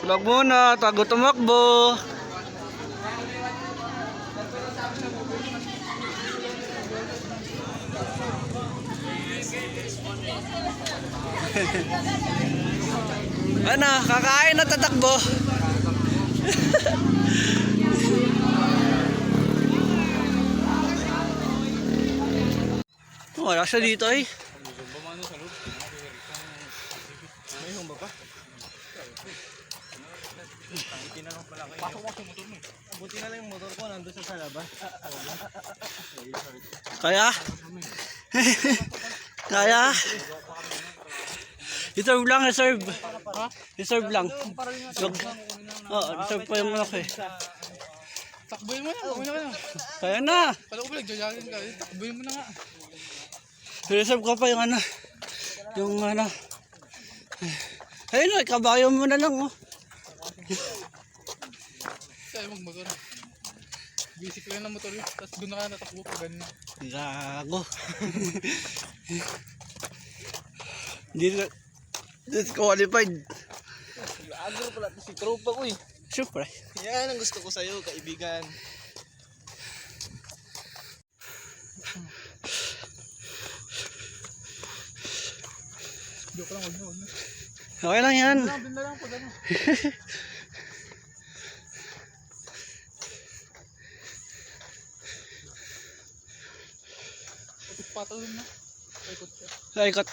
Wag muna, tago tumakbo. Ano, kakain na tatakbo. Wala siya dito eh. May humba pa. Pasok mo sa motor mo. Buti na lang yung motor ko nandun sa labas. Kaya? Kaya? Reserve lang, reserve. Reserve lang. Oo, reserve pa yung anak eh. Takbuhin mo na, uwi na ka na. Kaya na. Kala ko ba nagjajagin ka, takbuhin mo na nga. Reserve ka pa yung ano. Yung ano. Ayun o, kabayo mo na lang oh. Kaya magmotor. Basic lang ng motor yun, tapos doon na ka natakbo pag ganun. Gago. Hindi disqualified. Agro pala ito si tropa ko eh. Siyempre. Yan ang gusto ko sa'yo, kaibigan. Joke lang, huwag na. Okay lang yan. Doon na lang pag ano. Patalon na. Paikot siya. Ikot.